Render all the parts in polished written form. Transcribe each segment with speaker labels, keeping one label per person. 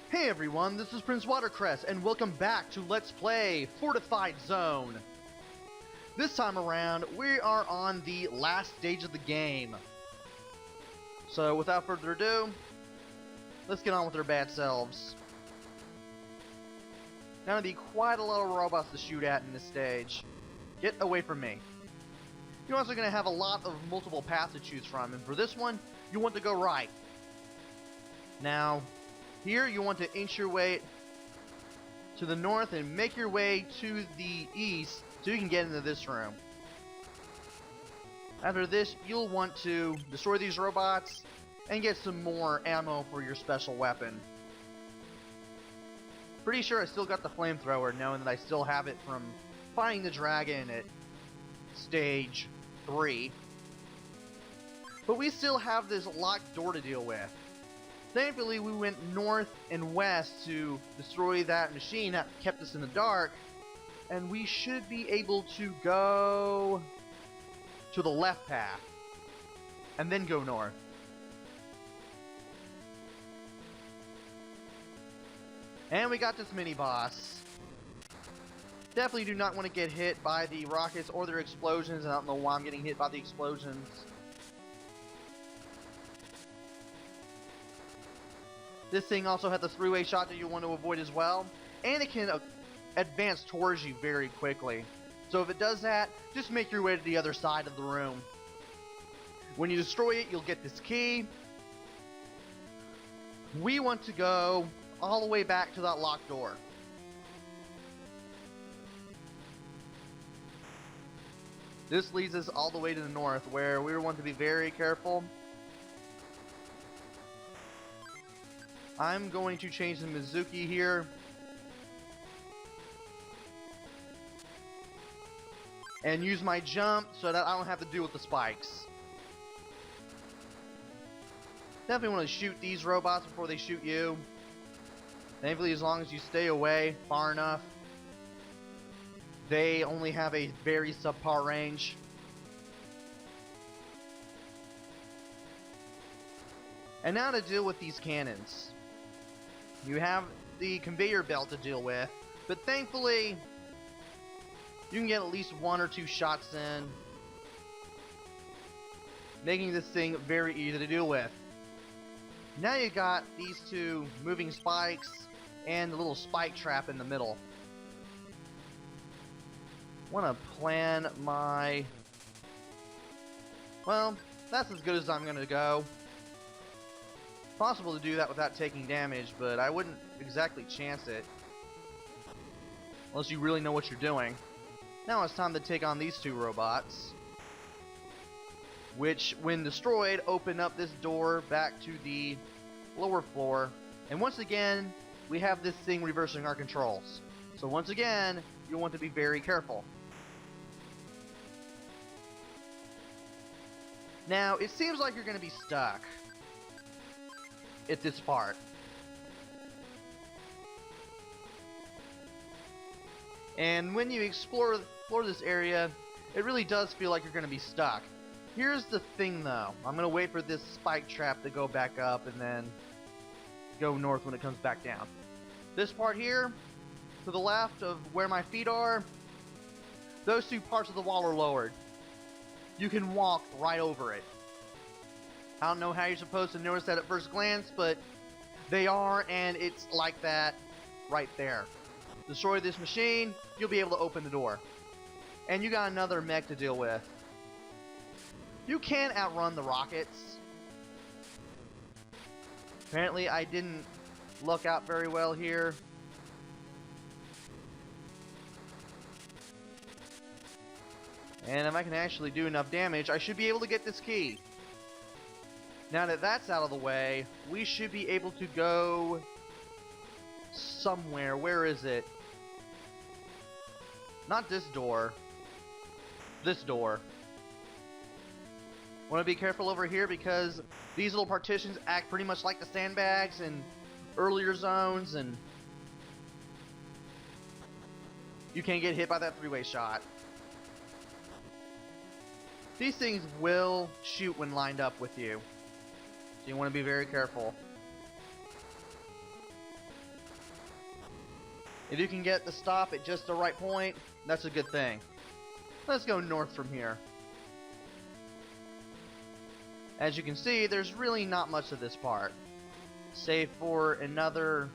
Speaker 1: Hey everyone, this is Prince Watercress, and welcome back to Let's Play Fortified Zone. This time around, we are on the last stage of the game. So without further ado, let's get on with our bad selves. Gonna be quite a lot of robots to shoot at in this stage. Get away from me. You're also gonna have a lot of multiple paths to choose from, and for this one, you want to go right. Now, here you want to inch your way to the north and make your way to the east so you can get into this room. After this, you'll want to destroy these robots and get some more ammo for your special weapon. Pretty sure I still got the flamethrower, knowing that I still have it from fighting the dragon at stage 3. But we still have this locked door to deal with. Thankfully, we went north and west to destroy that machine that kept us in the dark, and we should be able to go to the left path, and then go north. And we got this mini-boss. Definitely do not want to get hit by the rockets or their explosions, and I don't know why I'm getting hit by the explosions. This thing also has the three-way shot that you want to avoid as well, and it can advance towards you very quickly. So if it does that, just make your way to the other side of the room. When you destroy it, you'll get this key. We want to go all the way back to that locked door. This leads us all the way to the north, where we want to be very careful. I'm going to change the Mizuki here. And use my jump so that I don't have to deal with the spikes. Definitely want to shoot these robots before they shoot you. Thankfully, as long as you stay away far enough, they only have a very subpar range. And now to deal with these cannons. You have the conveyor belt to deal with, but thankfully, you can get at least 1 or 2 shots in, making this thing very easy to deal with. Now you got these 2 moving spikes and the little spike trap in the middle. Want to plan my... Well, that's as good as I'm going to go. Possible to do that without taking damage, but I wouldn't exactly chance it unless you really know what you're doing. Now it's time to take on these 2 robots, which, when destroyed, open up this door back to the lower floor. And once again, we have this thing reversing our controls. So once again, you'll want to be very careful. Now, it seems like you're going to be stuck at this part. And when you explore this area, it really does feel like you're going to be stuck. Here's the thing though. I'm going to wait for this spike trap to go back up and then go north when it comes back down. This part here, to the left of where my feet are, those 2 parts of the wall are lowered. You can walk right over it. I don't know how you're supposed to notice that at first glance, but they are, and it's like that right there. Destroy this machine, you'll be able to open the door. And you got another mech to deal with. You can outrun the rockets. Apparently I didn't look out very well here. And if I can actually do enough damage, I should be able to get this key. Now that that's out of the way, we should be able to go somewhere. Where is it? Not this door. This door. Want to be careful over here because these little partitions act pretty much like the sandbags in earlier zones, and you can't get hit by that 3-way shot. These things will shoot when lined up with you. So you want to be very careful. If you can get the stop at just the right point, that's a good thing. Let's go north from here. As you can see, there's really not much of this part, save for another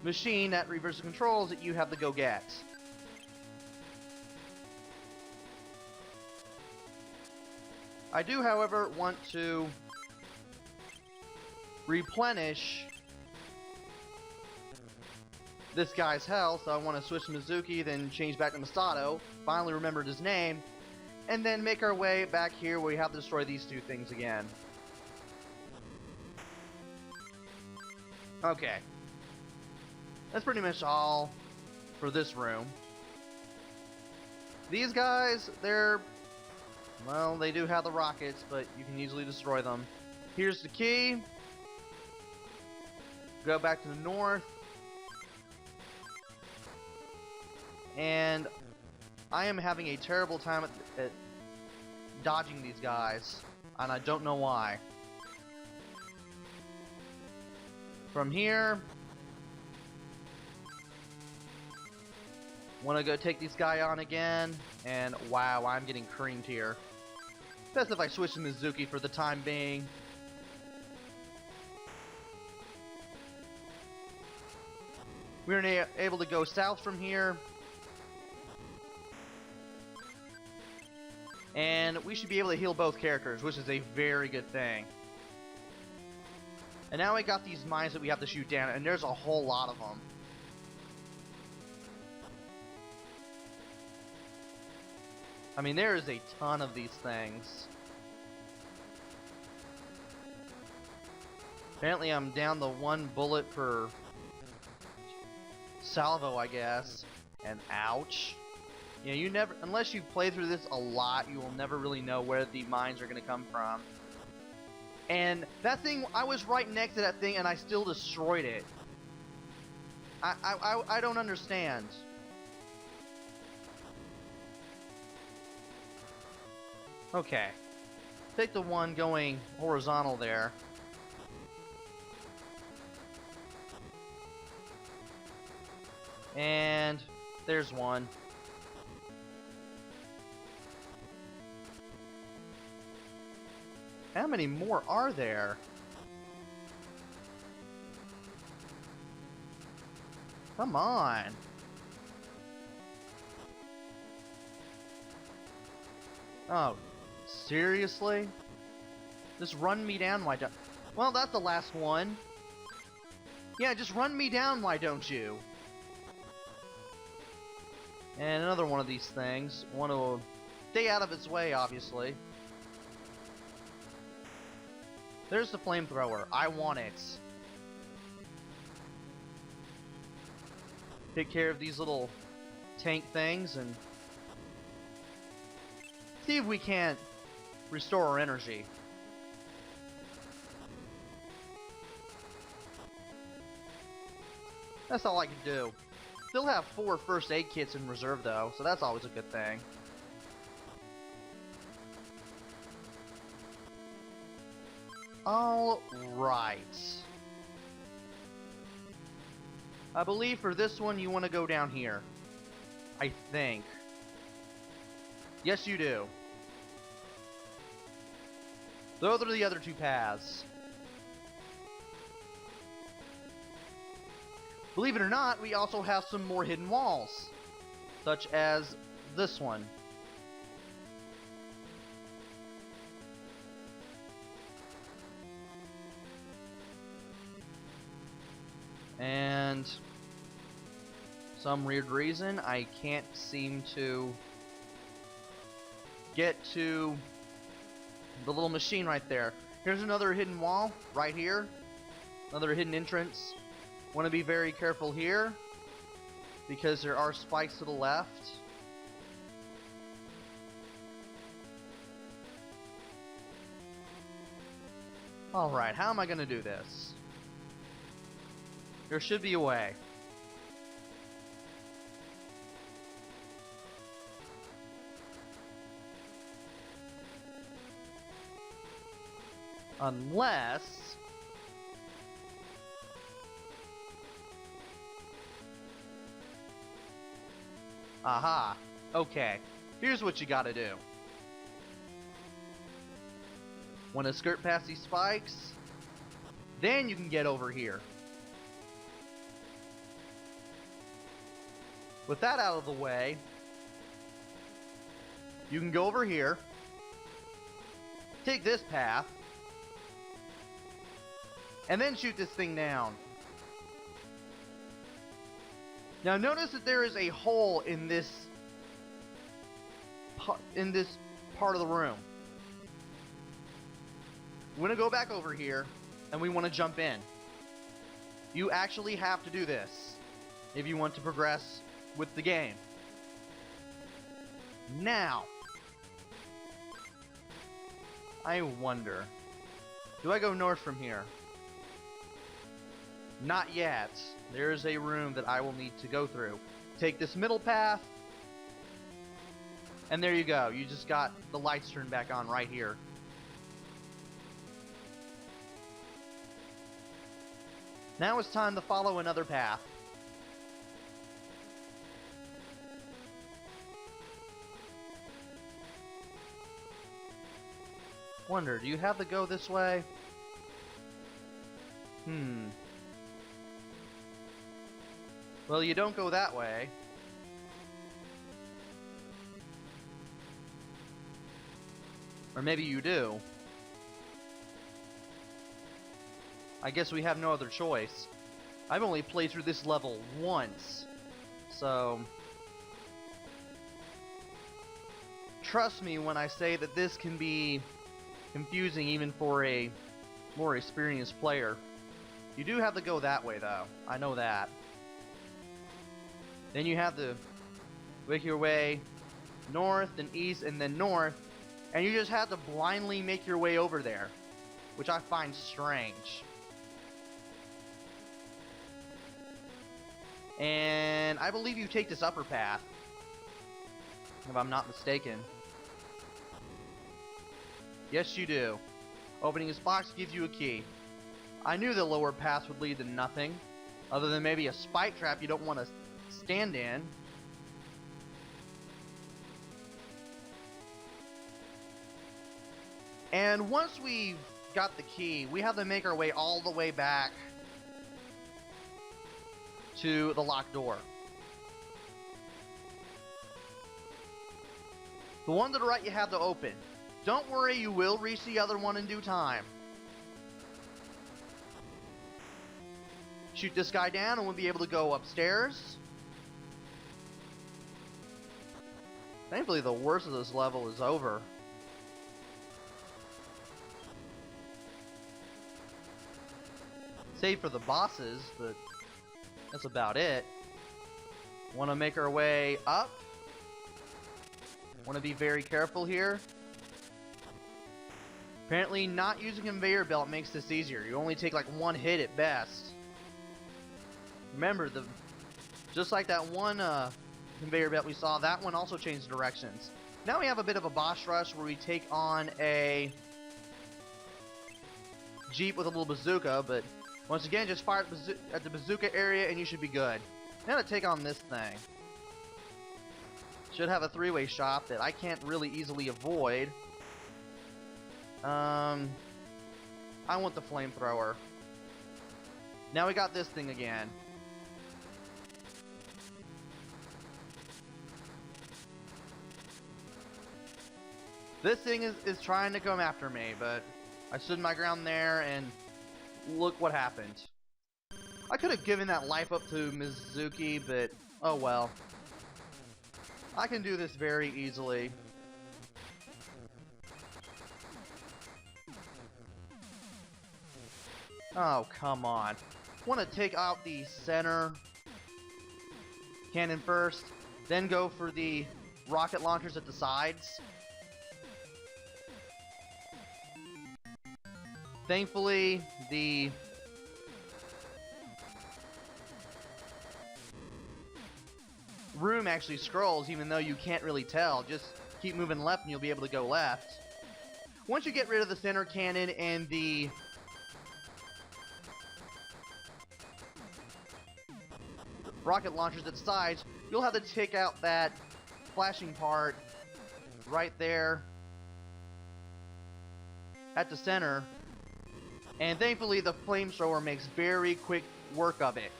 Speaker 1: machine that reverses controls that you have to go get. I do, however, want to replenish this guy's health, so I want to switch to Mizuki, then change back to Masato, finally remembered his name, and then make our way back here where we have to destroy these two things again. Okay. That's pretty much all for this room. These guys, well, they do have the rockets, but you can easily destroy them. Here's the key. Go back to the north. And I am having a terrible time at dodging these guys, and I don't know why. From here, want to go take this guy on again, and wow, I'm getting creamed here. Best if I switch to Mizuki for the time being. We're able to go south from here. And we should be able to heal both characters, which is a very good thing. And now we got these mines that we have to shoot down, and there's a whole lot of them. I mean, there is a ton of these things. Apparently I'm down the one bullet per salvo, I guess. And ouch. You know, you never, unless you play through this a lot, you will never really know where the mines are going to come from. And that thing, I was right next to that thing and I still destroyed it. I don't understand. Okay. Take the one going horizontal there. And there's one. How many more are there? Come on. Oh, seriously? Just run me down, why don't... Well, that's the last one. Yeah, just run me down, why don't you? And another one of these things. Want to stay out of its way, obviously. There's the flamethrower. I want it. Take care of these little tank things and see if we can't restore our energy. That's all I can do. Still have 4 first aid kits in reserve though, so that's always a good thing. Alright. I believe for this one you want to go down here. I think. Yes, you do. Those are the other 2 paths. Believe it or not, we also have some more hidden walls, such as this one. And some weird reason I can't seem to get to the little machine right there. Here's another hidden wall right here. Another hidden entrance. Want to be very careful here because there are spikes to the left. Alright, how am I going to do this? There should be a way. Unless... Aha. Okay. Here's what you gotta do. Want to skirt past these spikes? Then you can get over here. With that out of the way, you can go over here, take this path, and then shoot this thing down. Now notice that there is a hole in this part of the room. We want to go back over here, and we want to jump in. You actually have to do this if you want to progress with the game. Now, I wonder, do I go north from here? Not yet. There is a room that I will need to go through. Take this middle path, and there you go. You just got the lights turned back on right here. Now it's time to follow another path. Wonder, do you have to go this way? Well, you don't go that way. Or maybe you do. I guess we have no other choice. I've only played through this level once, so trust me when I say that this can be confusing even for a more experienced player. You do have to go that way though, I know that. Then you have to make your way north and east and then north, and you just have to blindly make your way over there, which I find strange. And I believe you take this upper path, if I'm not mistaken. Yes, you do. Opening this box gives you a key. I knew the lower paths would lead to nothing, other than maybe a spike trap you don't want to stand in. And once we've got the key, we have to make our way all the way back to the locked door. The one to the right you have to open. Don't worry, you will reach the other one in due time. Shoot this guy down and we'll be able to go upstairs. Thankfully the worst of this level is over. Save for the bosses, but that's about it. Want to make our way up. Want to be very careful here. Apparently not using a conveyor belt makes this easier. You only take like one hit at best. Remember, just like that one conveyor belt we saw, that one also changed directions. Now we have a bit of a boss rush where we take on a Jeep with a little bazooka, but once again, just fire at the bazooka area and you should be good. Now to take on this thing. Should have a three-way shot that I can't really easily avoid. I want the flamethrower. Now we got this thing again. This thing is trying to come after me, but I stood my ground there and look what happened. I could have given that life up to Mizuki, but oh well. I can do this very easily. Oh, come on. Want to take out the center cannon first, then go for the rocket launchers at the sides. Thankfully, the room actually scrolls, even though you can't really tell. Just keep moving left and you'll be able to go left. Once you get rid of the center cannon and the rocket launchers at the sides, you'll have to take out that flashing part right there at the center, and thankfully the flamethrower makes very quick work of it.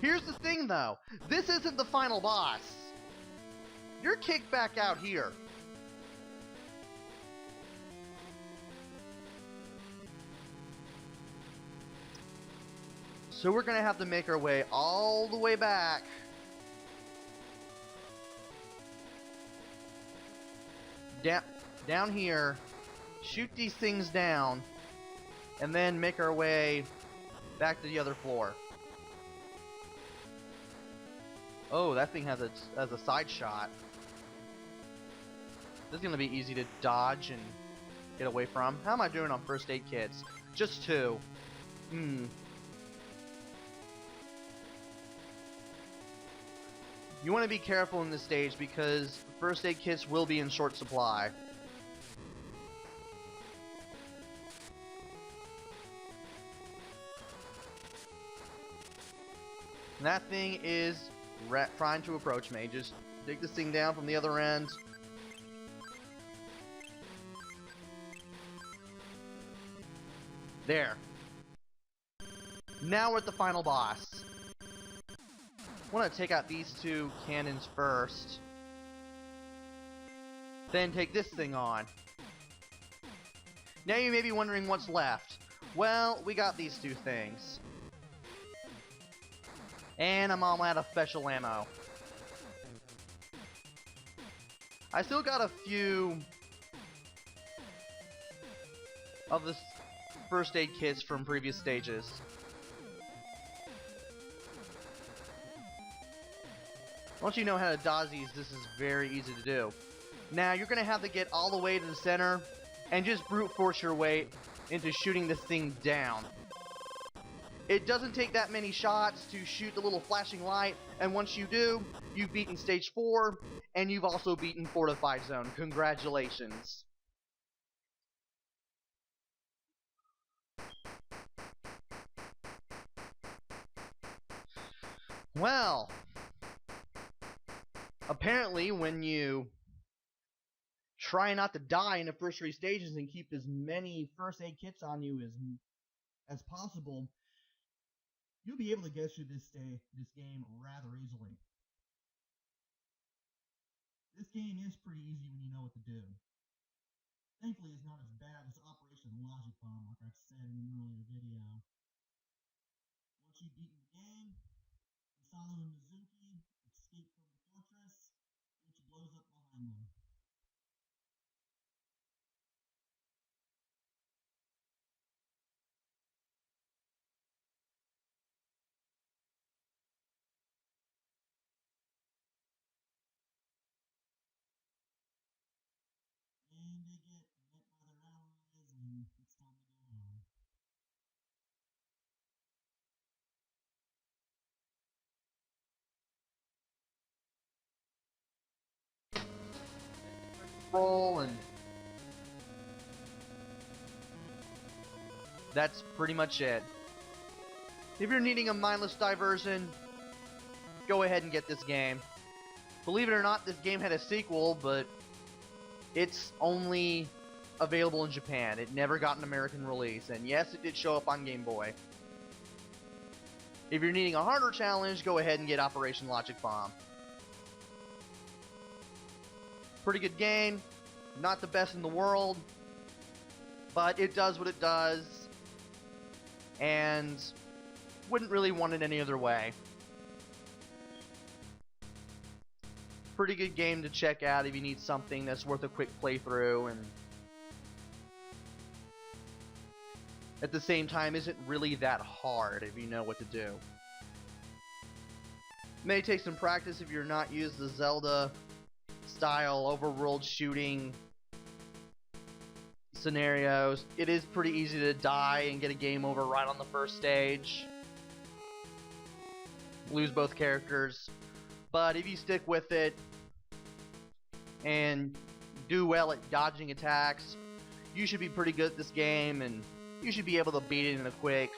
Speaker 1: Here's the thing though, this isn't the final boss. You're kicked back out here. So we're gonna have to make our way all the way back. Down here, shoot these things down, and then make our way back to the other floor. Oh, that thing has a side shot. This is gonna be easy to dodge and get away from. How am I doing on first aid kits? Just 2. You want to be careful in this stage because first aid kits will be in short supply. And that thing is trying to approach me. Just dig this thing down from the other end. There. Now we're at the final boss. I want to take out these 2 cannons first. Then take this thing on. Now you may be wondering what's left. Well, we got these 2 things. And I'm all out of special ammo. I still got a few of the first aid kits from previous stages. Once you know how to dodge these, this is very easy to do. Now, you're going to have to get all the way to the center and just brute force your way into shooting this thing down. It doesn't take that many shots to shoot the little flashing light, and once you do, you've beaten Stage 4, and you've also beaten Fortified Zone. Congratulations. Well, apparently when you try not to die in the first 3 stages and keep as many first aid kits on you as possible, you'll be able to get through this game rather easily. This game is pretty easy when you know what to do. Thankfully, it's not as bad as Operation Logic Bomb, like I've said in an earlier video. Once you've beaten the game, Masala and Mizuki escape from the fortress, which blows up behind them. And they get met by their allies, and it's time to go home. Roll, and that's pretty much it. If you're needing a mindless diversion, go ahead and get this game. Believe it or not, this game had a sequel, but it's only available in Japan. It never got an American release, and yes, it did show up on Game Boy. If you're needing a harder challenge, go ahead and get Operation Logic Bomb. Pretty good game, not the best in the world, but it does what it does, and wouldn't really want it any other way. Pretty good game to check out if you need something that's worth a quick playthrough, and at the same time isn't really that hard if you know what to do. May take some practice if you're not used to Zelda style overworld shooting scenarios. It is pretty easy to die and get a game over right on the first stage. Lose both characters. But if you stick with it and do well at dodging attacks, you should be pretty good at this game, and you should be able to beat it in a quick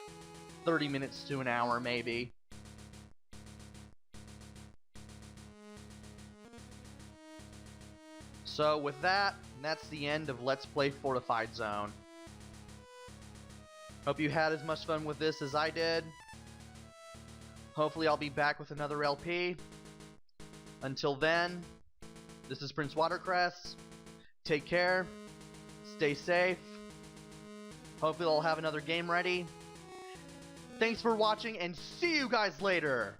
Speaker 1: 30 minutes to an hour maybe. So with that, that's the end of Let's Play Fortified Zone. Hope you had as much fun with this as I did. Hopefully I'll be back with another LP. Until then, this is Prince Watercress. Take care. Stay safe. Hopefully I'll have another game ready. Thanks for watching and see you guys later!